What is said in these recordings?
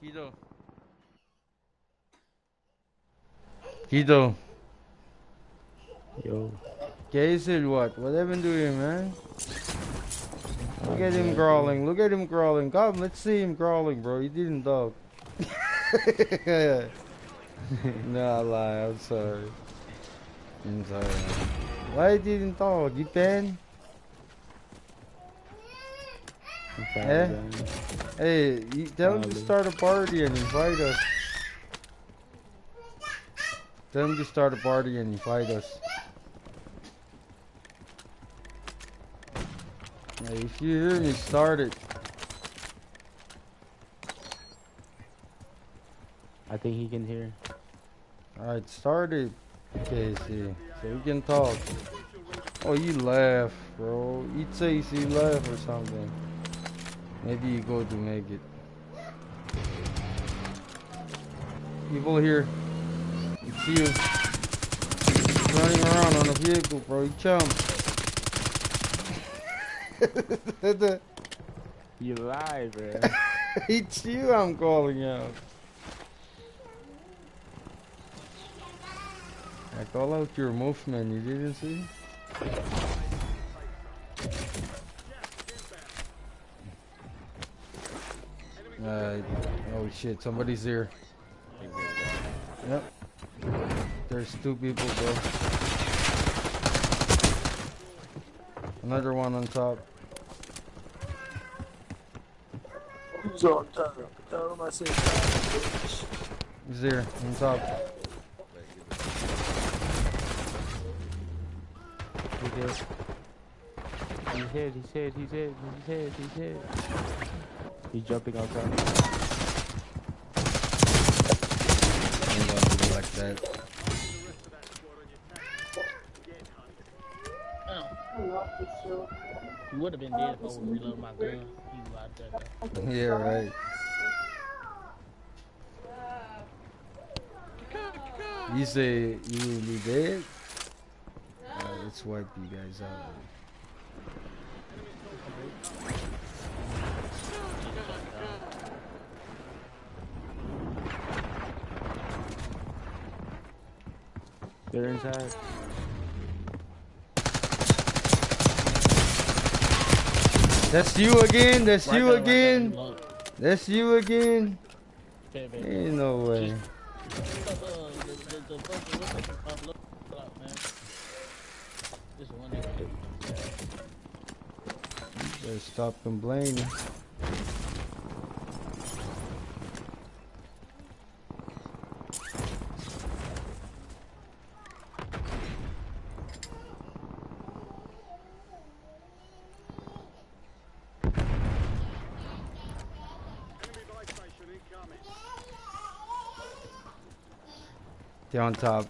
Guido. Guido. Yo. Gazel, what? What happened to him, man? Look at him No growling. idea. Look at him growling. Come, let's see him growling, bro. He didn't dog. Nah, lie. I'm sorry. I'm sorry, man. Why didn't dog? You been? I'm Eh? probably gonna. Hey, you tell him to Probably. start a party and invite us. Tell him to start a party and invite us. Hey, if you hear me, start it. I think he can hear. Alright, start it. Okay, see. So we can talk. Oh, you laugh, bro. It says you laugh or something. Maybe you go to make it. People here. It's you. Running around on a vehicle, bro. You chump. You lie, bro. It's you I'm calling out. I call out your movement, you didn't see? Oh shit, somebody's here. Yep. There's two people, bro. Another one on top. Who's on top? Tell him I said, He's there, on top. He's hit. He's hit. He's hit. He's hit. He's hit. He's hit. He's jumping outside. I'm gonna do it like that. You would have been dead if I would reload my gun. You out there, though. Yeah, right. You say you will be dead? Let's wipe you guys out. They're inside. That's you again? That's Right you there, right there. again? Reload. That's you again? Bad, bad, bad. Ain't no way. The person with the look out, man. This one nigga. Better stop complaining. They're on top.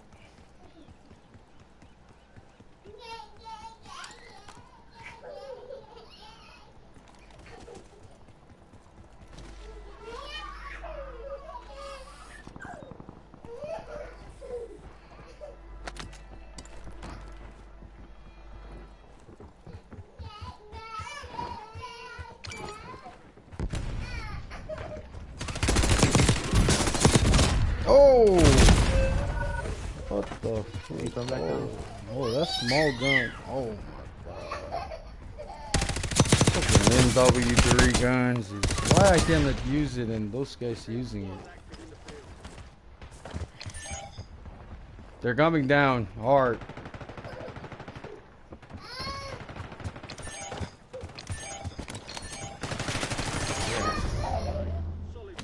Oh! What the fuck? Come back down. Oh, that's small gun. Oh my god. Fucking MW3 guns. Why I cannot use it and those guys using it? They're coming down hard.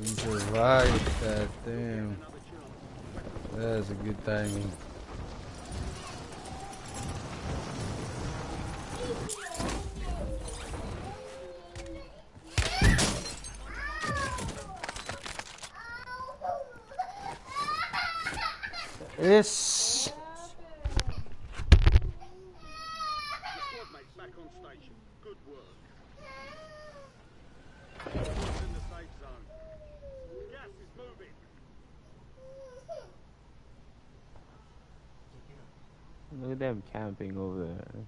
We survived that, damn. That's a good timing. Yes. Look at them camping over there.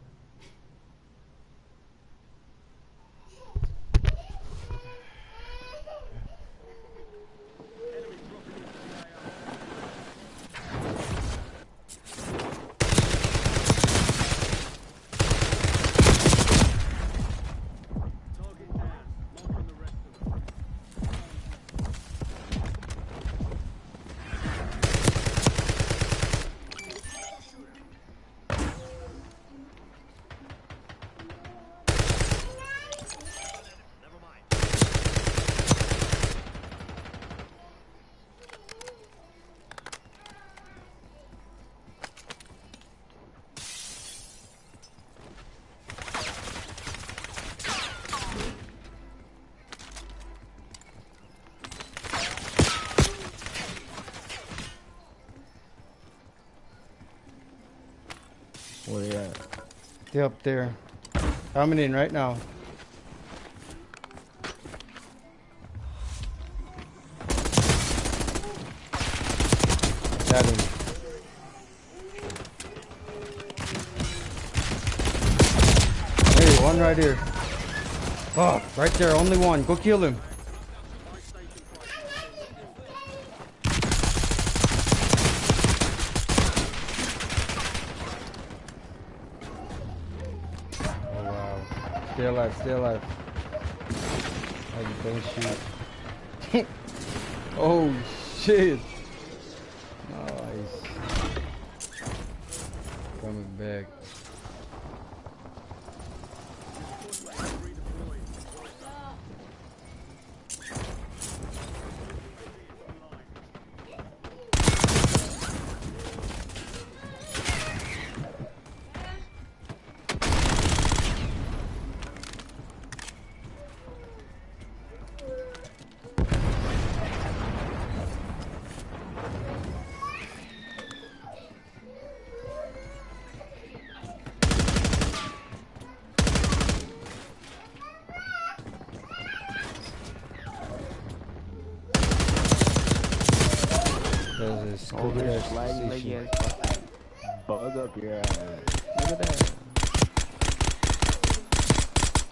Stay up there. Coming in right now. Got him. Hey, one right here. Oh, right there, only one. Go kill him. Oh wow. Stay alive, stay alive. Oh, you don't shoot. Oh shit. Nice. Coming back. Over there sliding like he has bug up your ass. Look at that.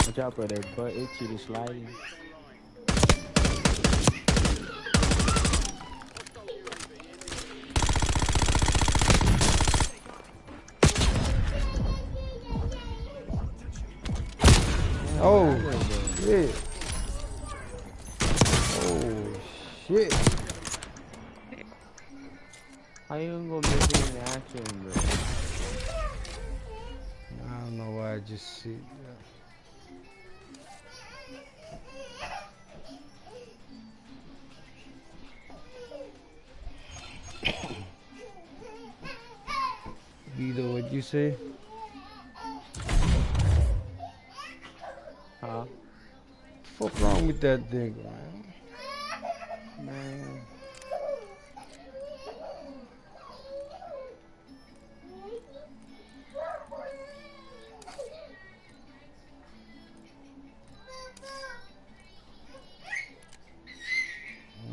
Watch out, brother. Butt itchy to sliding. Oh shit. Oh shit. How you gonna go missing in action, bro? I don't know why I just see that. Vito, what'd you say? Huh? What's wrong with that thing, man? Man.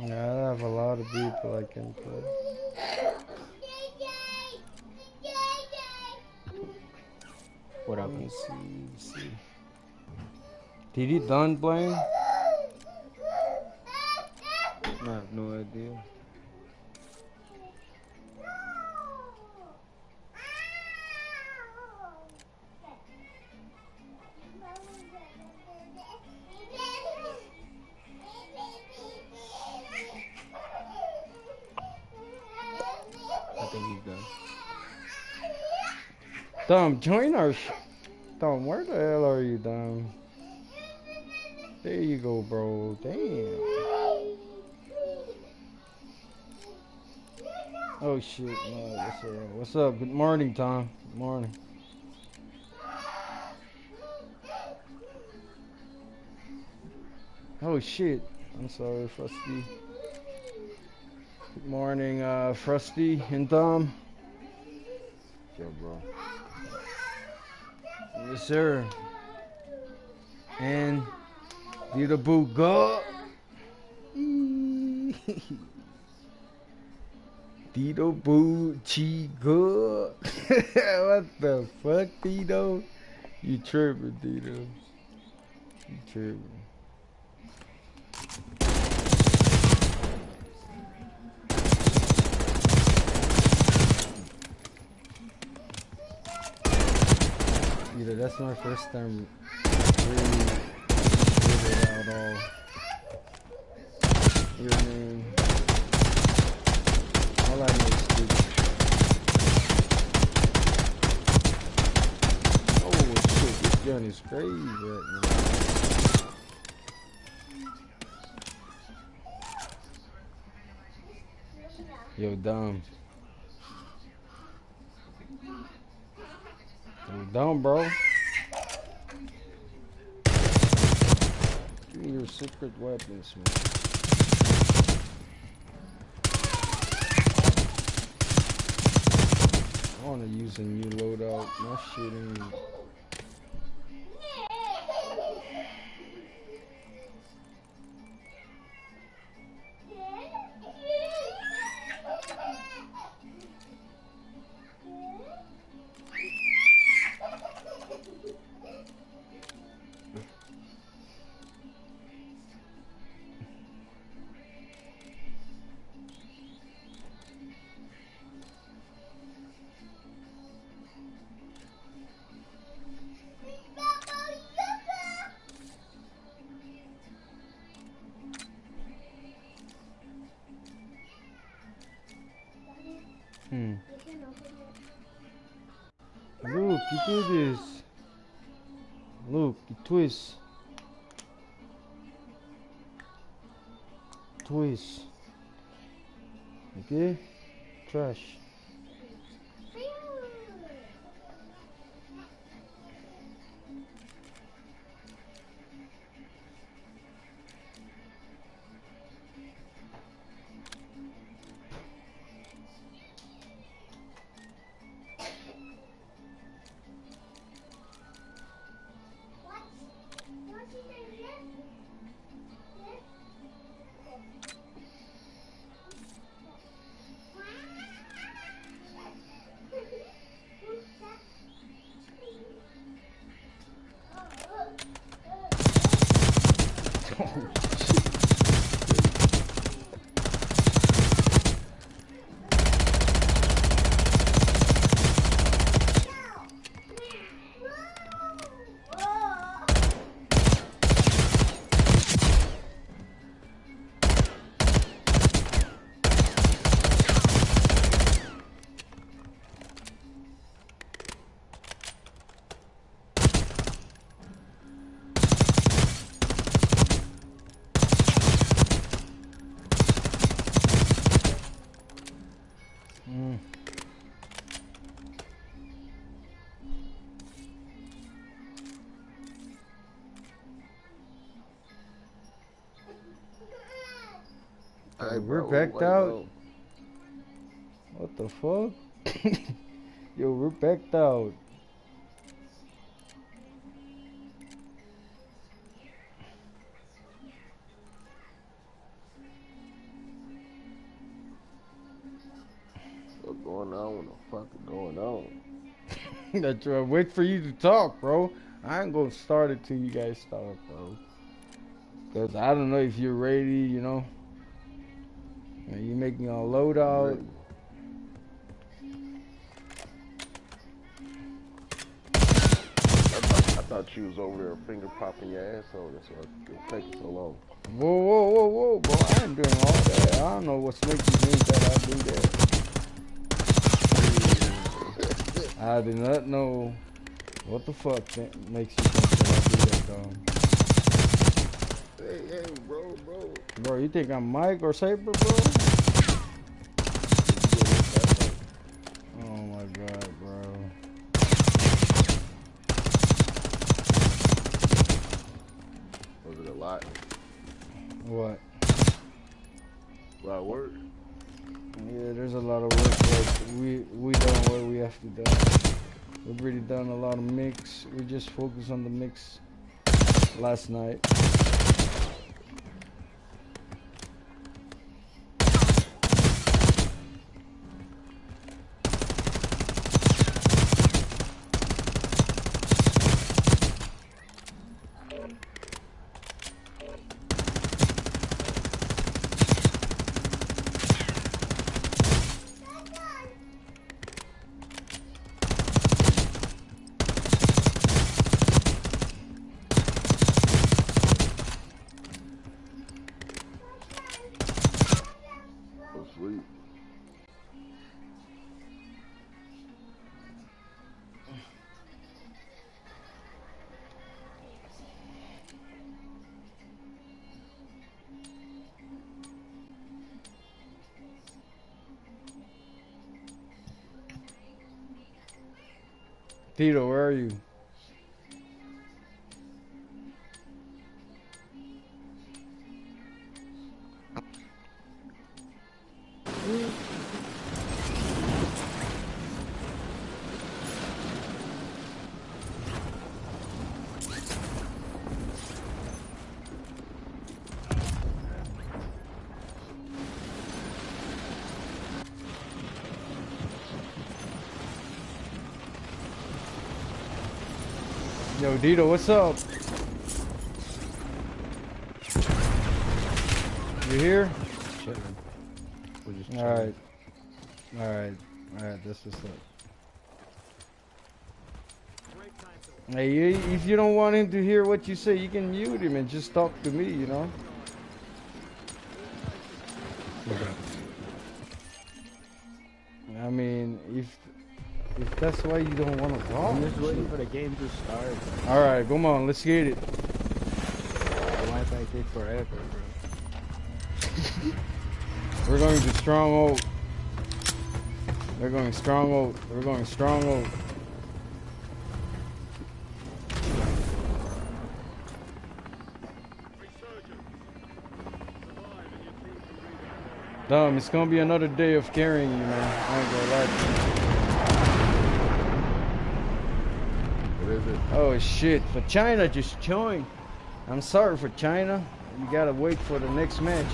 Yeah, I have a lot of people I can play. What up? Let me see. Did he done playing? I have no idea. I think he's done. Dom, join our Dom, where the hell are you, Dom? There you go, bro. Damn. Oh shit. No, what's up? Good morning, Tom. Good morning. Oh shit. I'm sorry, Frosty. Good morning, Frosty and Tom. Yo, bro. Yes, sir. And Dito Bugo. Dito Boo Chigo. What the fuck, Dito? You tripping, Dito. You tripping. Dito, that's my first time really figured out all your name. All I know is Dito. Oh shit, this gun is crazy right now. Yo, Dom. Yo, Dom, bro. Give me your secret weapons, man. I wanna use a new loadout. My shit ain't Luke, you do this. Luke, you twist. Twist. Okay? Trash. Hey, We're bro, backed wait, out. no. What the fuck? Yo, we're backed out. What's going on? What the fuck is going on? That's right. Wait for you to talk, bro. I ain't gonna start it till you guys start, bro. Cause I don't know if you're ready, you know. And you making a loadout. I thought you was over there finger popping your asshole. That's why it's taking so long. Whoa, whoa, whoa, whoa, bro. I ain't doing all that. I don't know what's making you think that I do that. I do not know what the fuck makes you think that I do that, dog. Hey, bro. Bro, you think I'm Mike or Saber, bro? Oh my god, bro. Was it a lot? What? A lot of work? Yeah, there's a lot of work. Like we done what we have to do. We've already done a lot of mix. We just focused on the mix last night. Sweet. Tito, where are you? Yo, Dito, what's up? You here? Chilling. We're just chilling. Alright. Alright, that's what's up. Hey, if you don't want him to hear what you say, you can mute him and just talk to me, you know? Okay. I mean, if that's why you don't want to talk. I'm just waiting for the game to start. All right, come on, let's get it. The Wi-Fi takes forever, bro. We're going to stronghold. We're going stronghold. We're going stronghold. Dumb, it's gonna be another day of carrying you, man. I ain't gonna lie to you. What is it? Oh shit, for China just joined. I'm sorry for China. You gotta wait for the next match.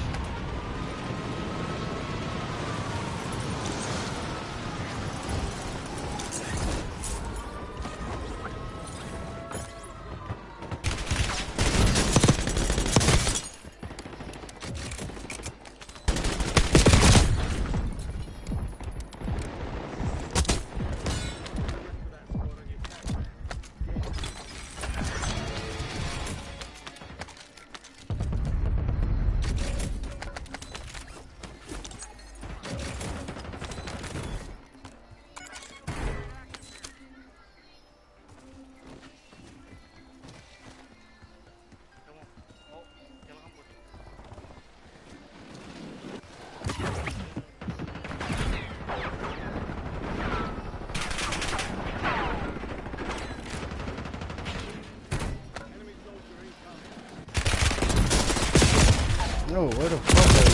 No, where the fuck are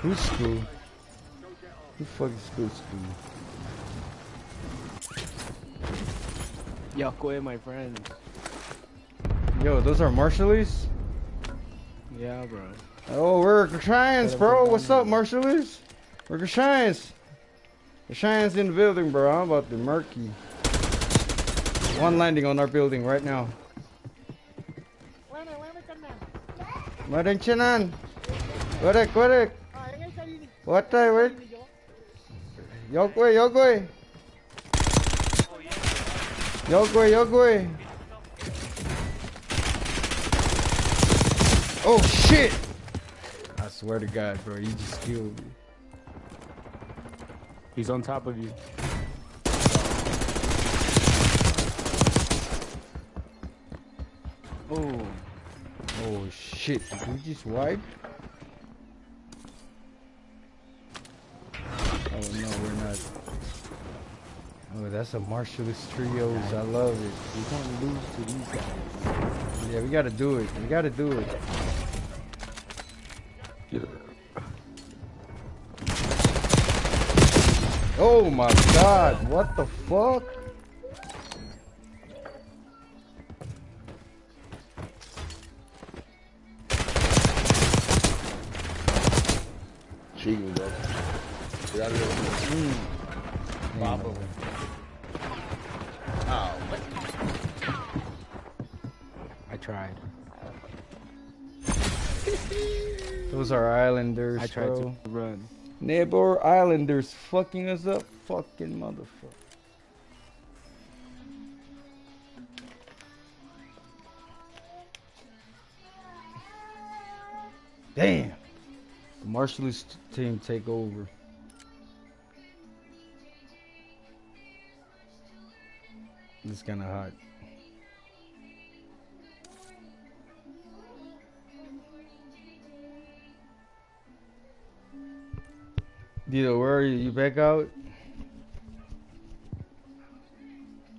you? Who's school? Who fucking school? Yakwe, my friends. Yo, those are Marshallese? Yeah, bro. Oh, we're Gashines, bro. What's up, Marshallese? We're Gashines. Gashines in the building, bro. I'm about to murky. One landing on our building right now. Marinchanan. Correct. What time, wait? Yogwe. Oh shit! I swear to God, bro, you just killed me. He's on top of you. Oh. Oh shit, did we just wipe? Oh no, we're not. Oh, that's a Marshallese trios. I love it. We can't lose to these guys. Yeah, we gotta do it. We gotta do it. Yeah. Oh my God, what the fuck? Cheating, bro. Get out of here. Bobble. Oh, what? I tried. Those are Islanders, I tried bro. to run. Neighbor Islanders fucking us up. Fucking motherfucker. Damn. The Marshallese team take over. It's kind of hot. Dito, where are you? You back out?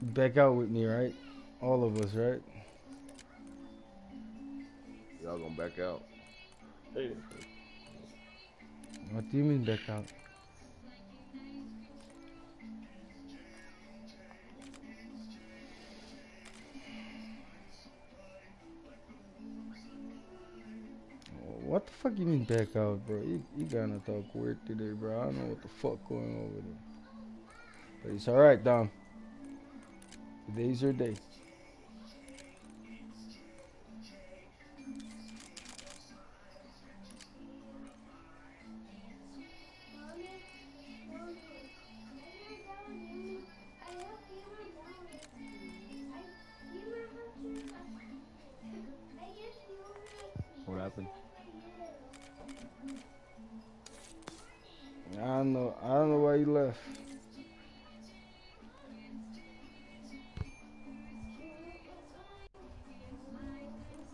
You back out with me, right? All of us, right? Y'all gonna back out. Hey. What do you mean back out? What the fuck you mean back out, bro? You gonna talk weird today, bro. I don't know what the fuck going on with him. But it's alright, Dom. Today's your day.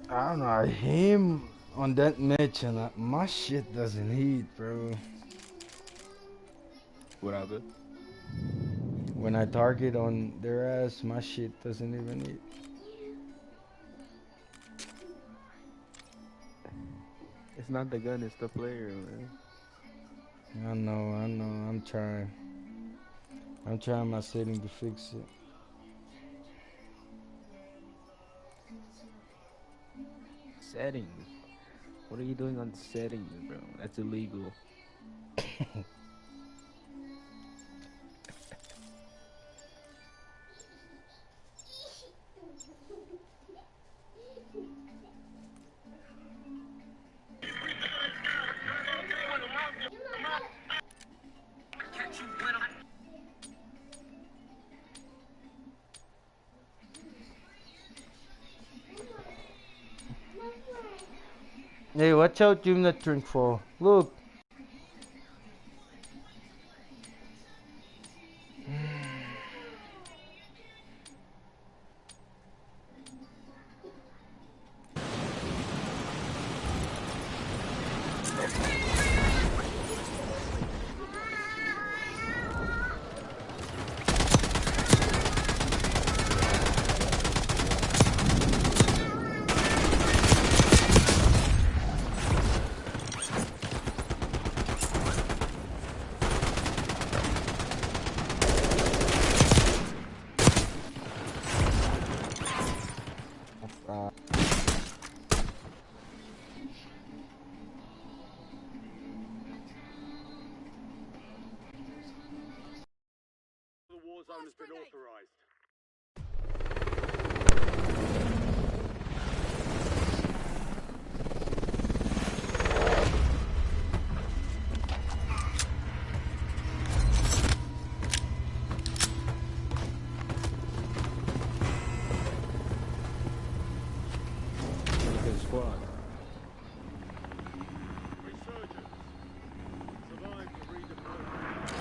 I don't know. I him on that match and my shit doesn't hit, bro. What happened? When I target on their ass, my shit doesn't even hit. It's not the gun, it's the player, man. I know. I'm trying. I'm trying my setting to fix it. Settings. What are you doing on settings, bro? That's illegal. Hey, watch out, you not drink for. Look. Good squad.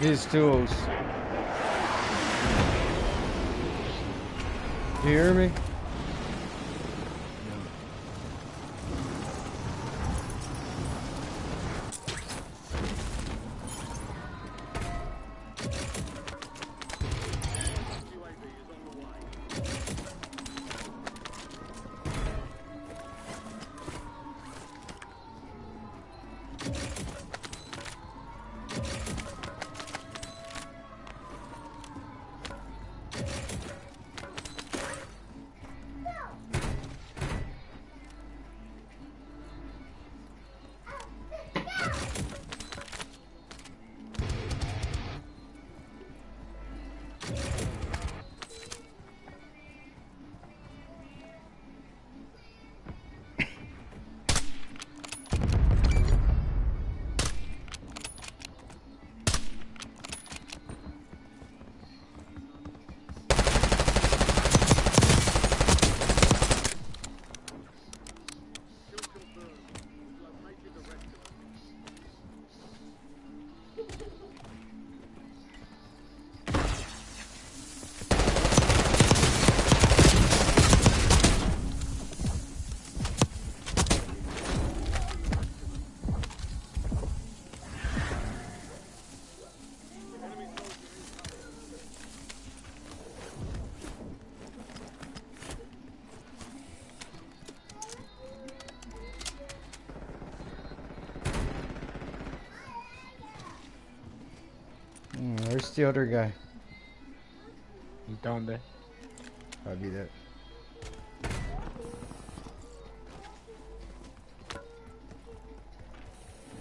These tools. You hear me? Where's the other guy? He's down there. I'll be there. I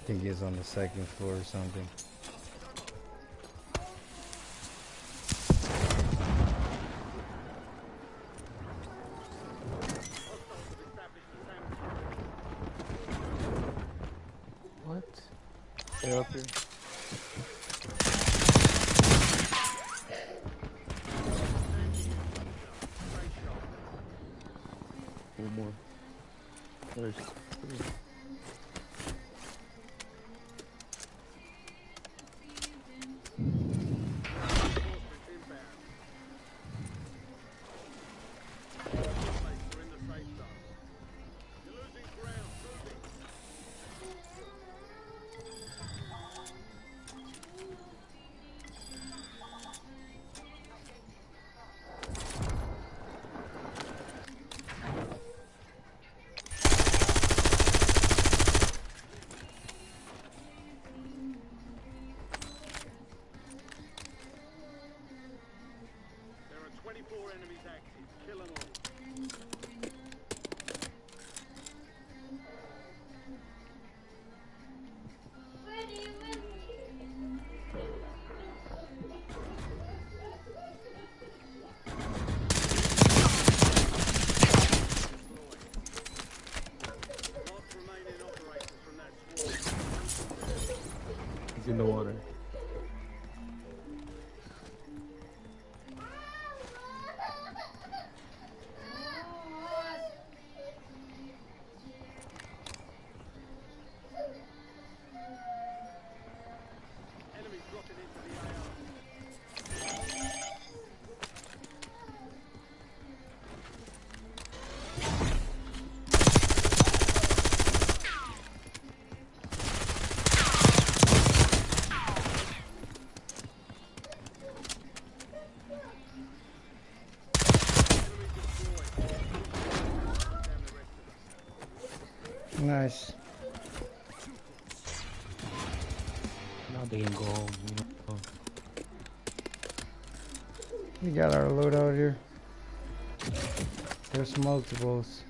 think he's on the second floor or something. What? They're up here. One more. There's three. He's in the water. Nice. Now they can go home, you know. We got our loadout here. There's multiples.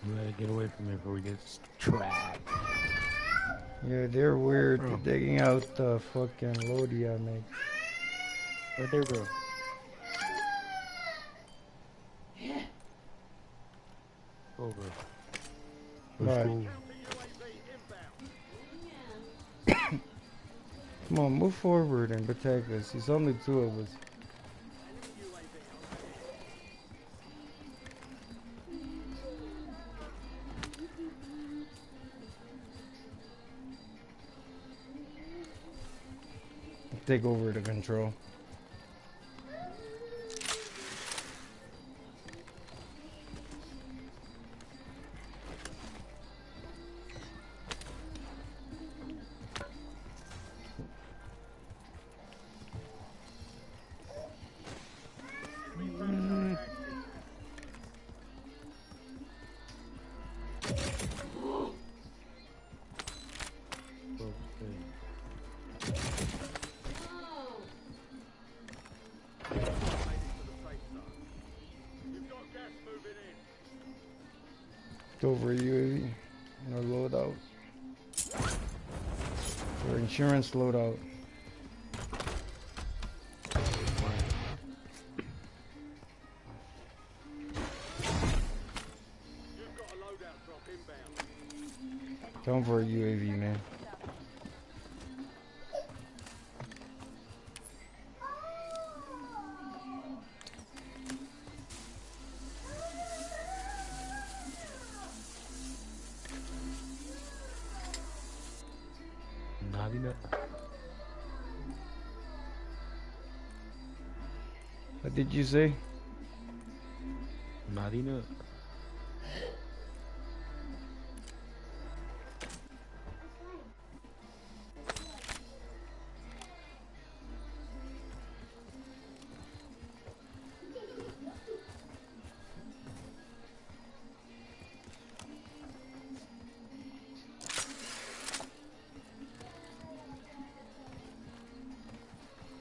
We gotta get away from here before we get trapped. Yeah, they're weird. They're digging out the fucking loadie I made. Right there, bro. Over. Right. Come on, move forward and protect us. There's only two of us. Take over the control. Go over UAV. No loadout. Or insurance loadout. Come for a UAV, man. Not enough. What did you say? Not enough.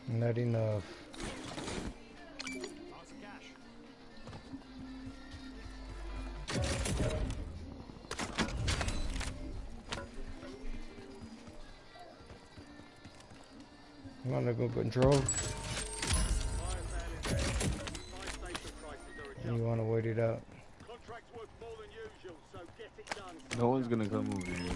Not enough. You wanna go control? You wanna wait it out? No one's gonna come over here.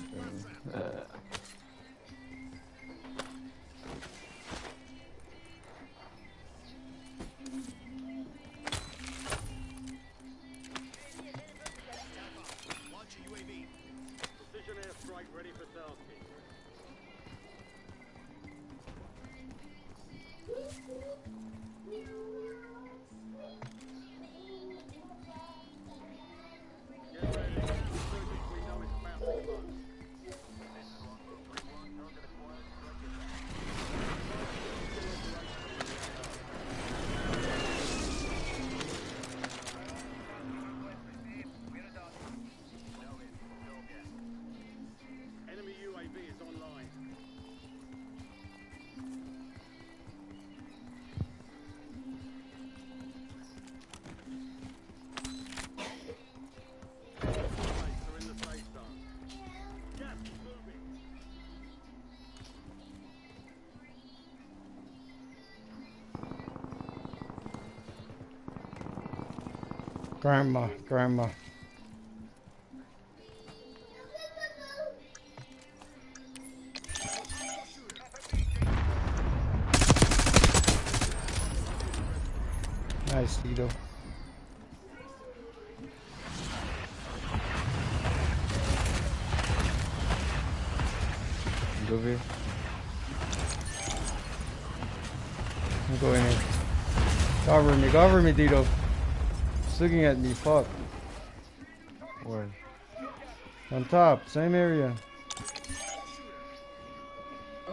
Grandma, grandma. Nice, Tito. Go here. I'm going in. Cover me, Tito. He's looking at me, fuck. Where? On top, same area.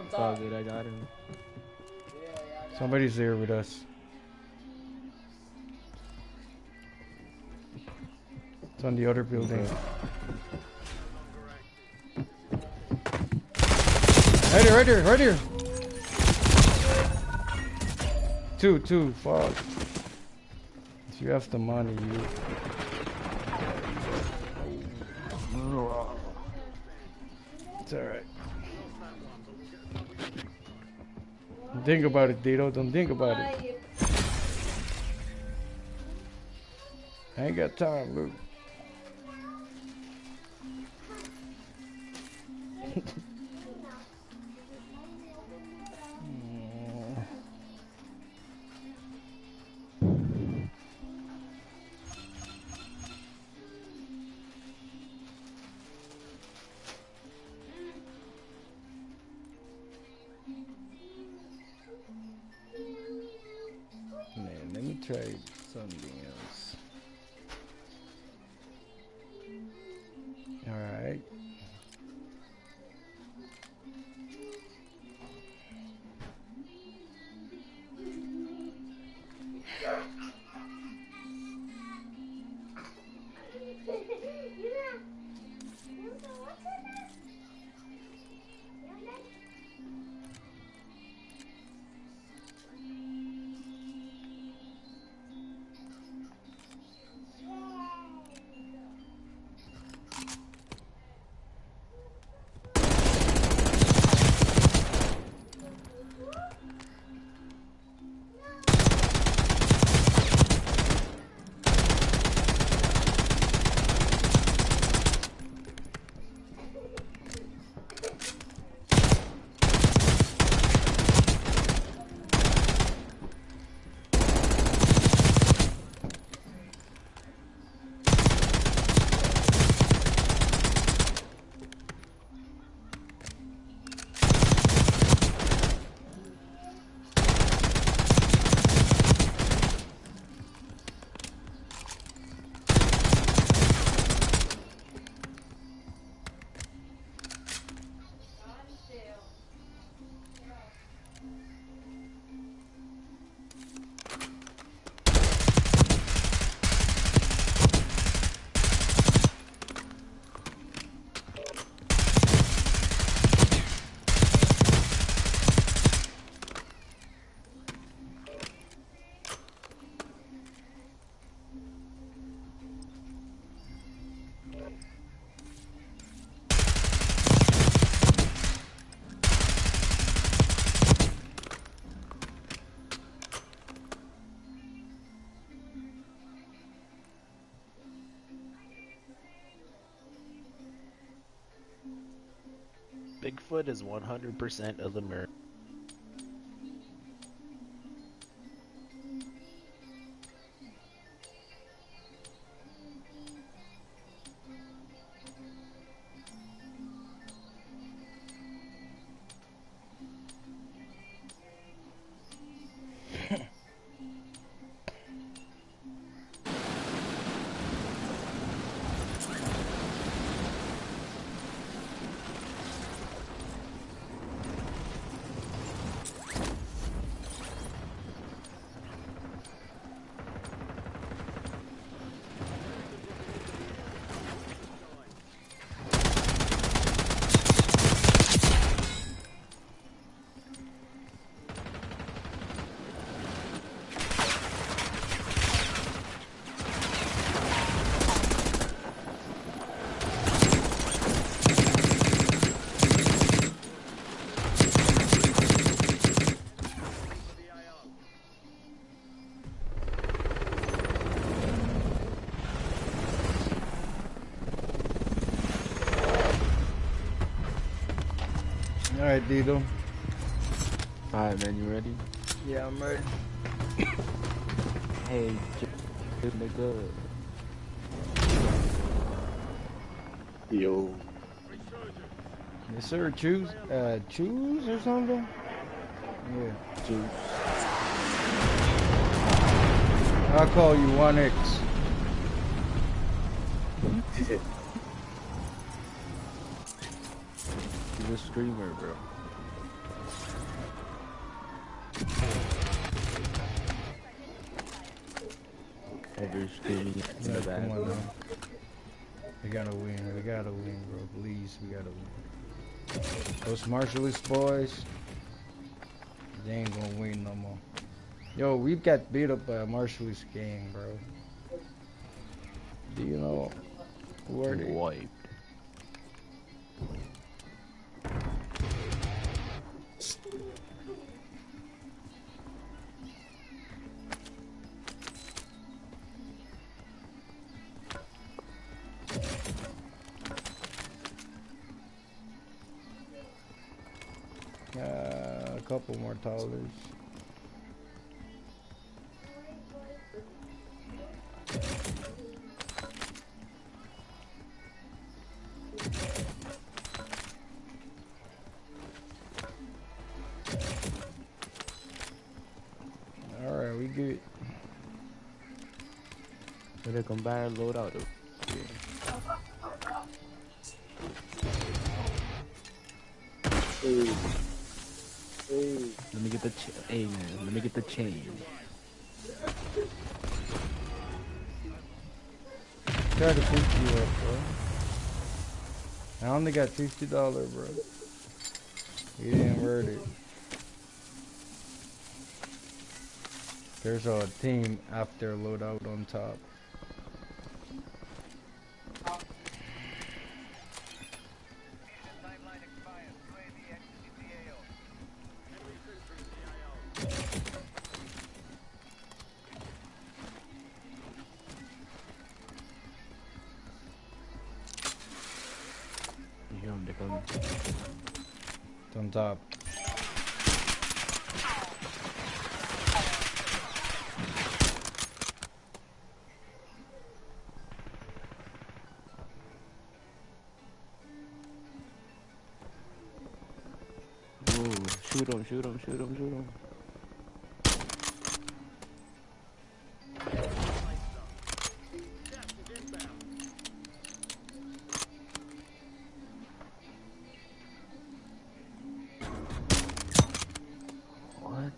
It's all good, I got him. Somebody's there with us. It's on the other building. Right here. Two, fuck. If you have the money, you... It's alright. Don't think about it, Dito. Don't think about it. I ain't got time, Luke. Man, let me try something else. Alright. Bigfoot is 100% of the murder. Alright, Dito. Alright, man, you ready? Yeah, I'm ready. Hey, good nigga. Yo. Yes, sir. Choose or something? Yeah. Juice. I'll call you 1X. He's a streamer, bro. Every streaming in the Yeah, back. come on now. We gotta win. We gotta win, bro. Please, we gotta win. Those Marshallese boys, they ain't gonna win no more. Yo, we got beat up by a Marshallese gang, bro. Do you know who are they? Wiped. A couple more dollars. Alright, we good. Better come by and load out. Hey. Hey. Let me get the hey man, let me get the chain. Try to 50 up, bro. I only got $50, bro. You didn't worth it. There's a team after loadout on top. It's on top. Ooh, shoot him, shoot him, shoot him, shoot him. What?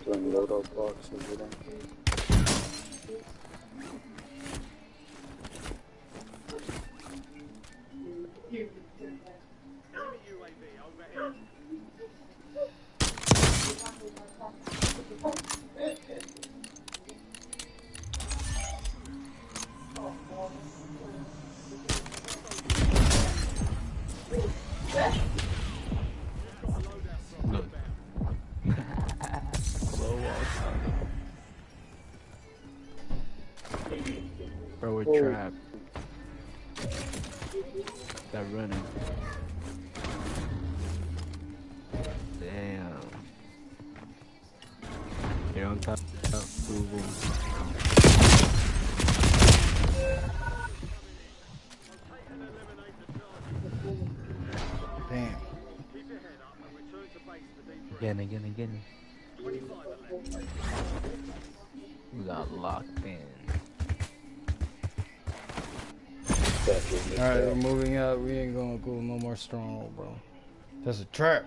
Load up box over there. Look. Slow walk. Bro, we're trapped. They're running. Damn. They're on top. Boom, boom. Damn. Again. We got locked in. Alright, we're moving out. We ain't gonna go no more stronghold, bro. That's a trap.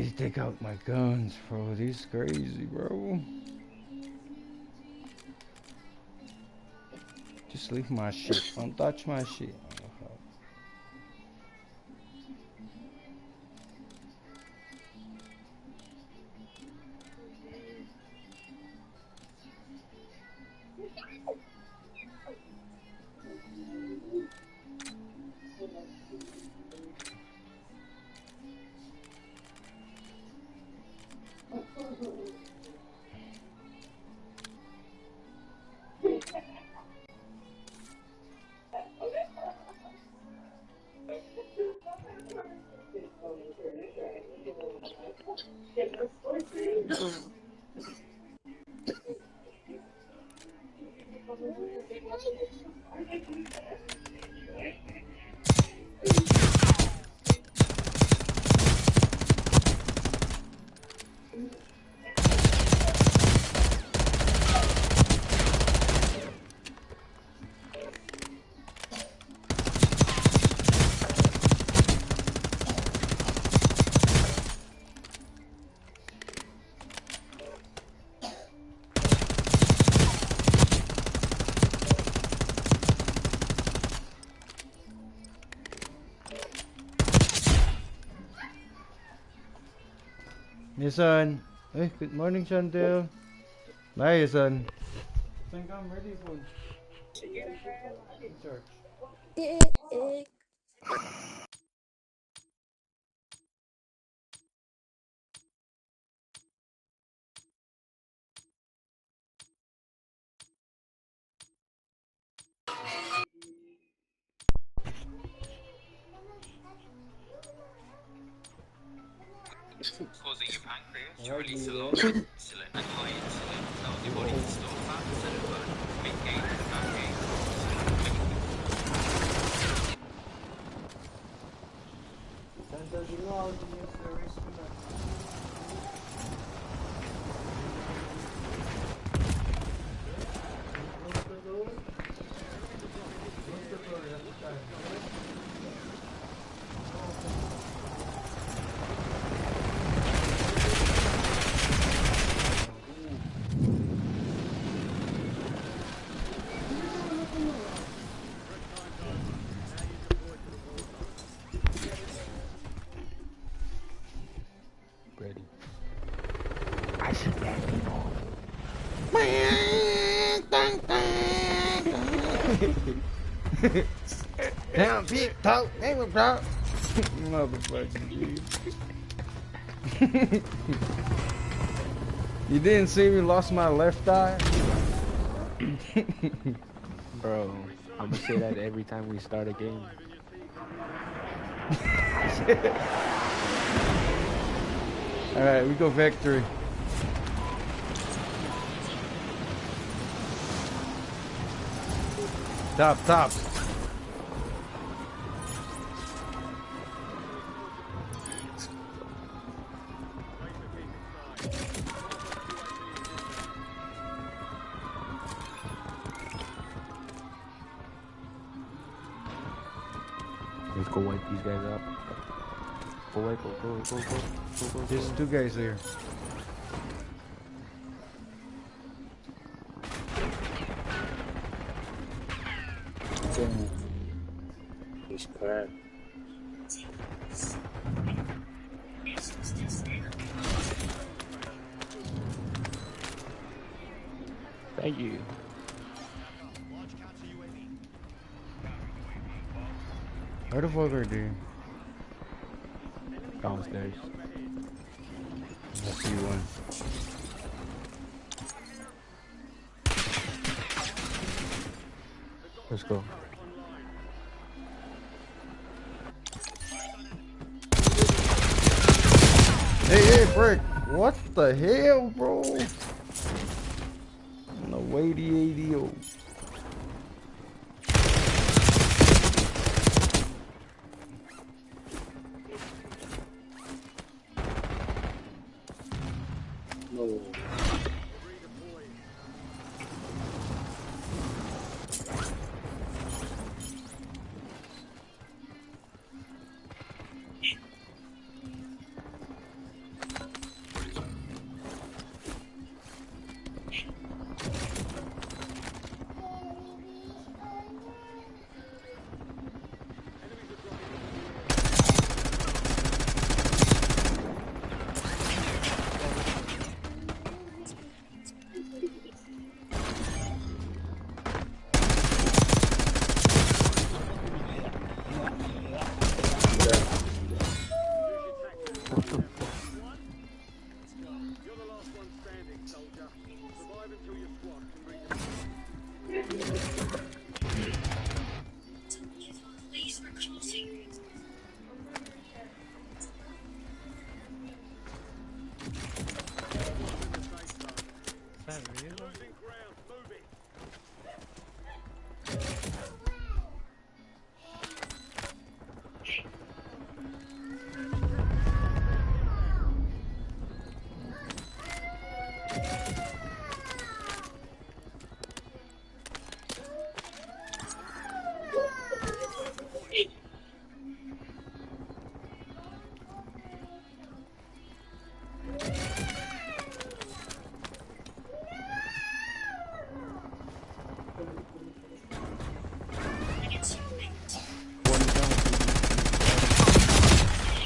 They take out my guns, bro. This is crazy, bro. Just leave my shit. Don't touch my shit. Son. Hey, good morning, Chantel. Bye, son. I think I'm ready for church. Causing your pancreas to release a lot of insulin and high insulin allows your body to store fat instead of burn, weight gain and fat gain. Down, big talk, name talk. Motherfucker, dude. You didn't see me lost my left eye? Bro, I'm gonna say that every time we start a game. Alright, we go victory. Top. Let's go wipe these guys up. Go wipe, go. There's two guys here. He's crap. Thank you. Where the fuck are they? Downstairs. I see one. Let's go. Hey, Brick! What the hell, bro? No way, the ADO. No. What the fuck? Is that real?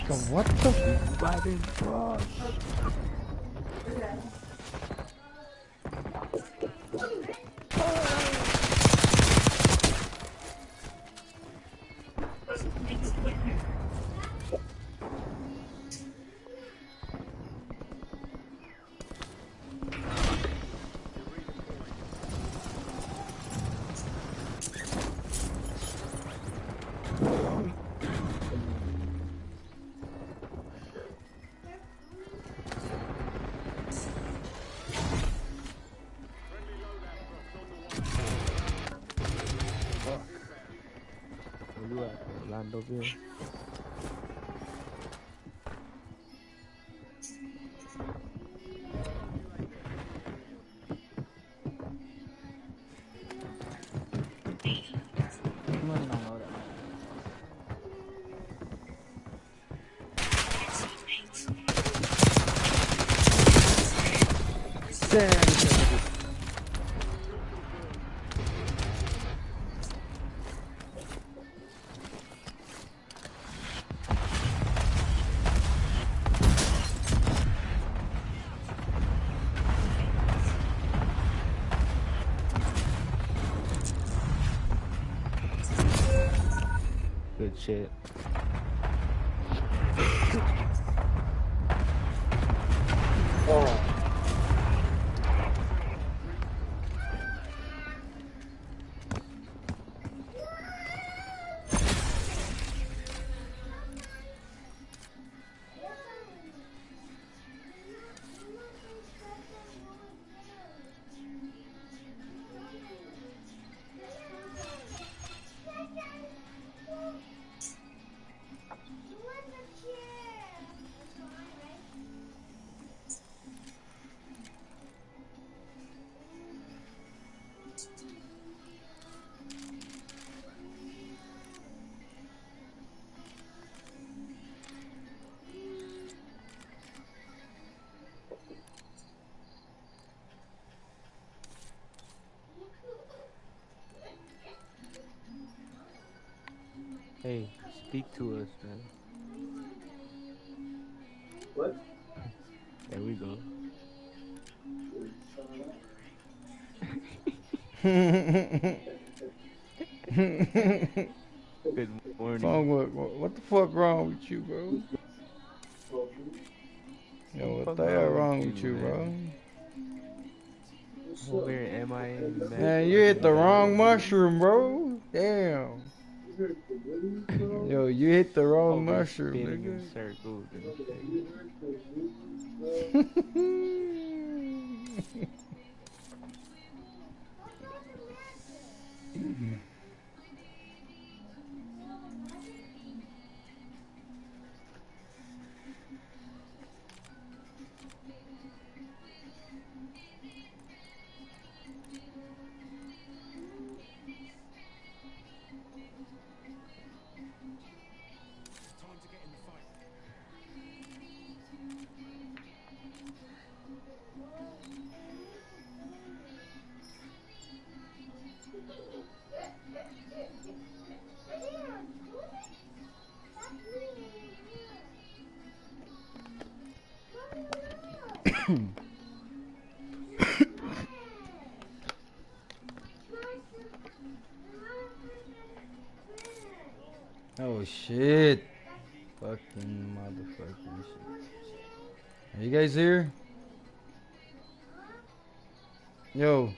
Yo, what the? Right in front. Where you at, Orlandoville? I'm running on loadout. Good shit. Hey, speak to us, man. What? There we go. Good morning. What the fuck wrong with you, bro? Yo, what Fuck the hell wrong with with you, bro? man? Over here, MIA, Man, you hit the wrong mushroom, bro. Damn. Yo, you hit the wrong Over here mushroom, spinning in nigga. circles and shit. Oh shit. Fucking Motherfucking shit. Are you guys here? Yo.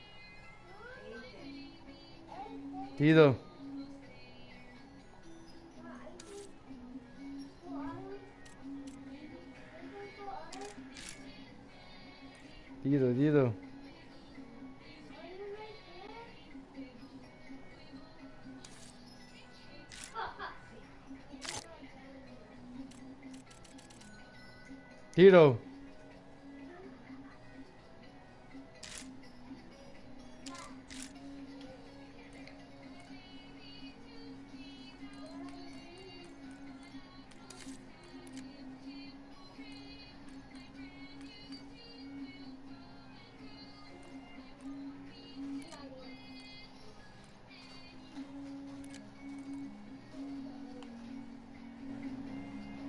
Tito. Tito. Tito.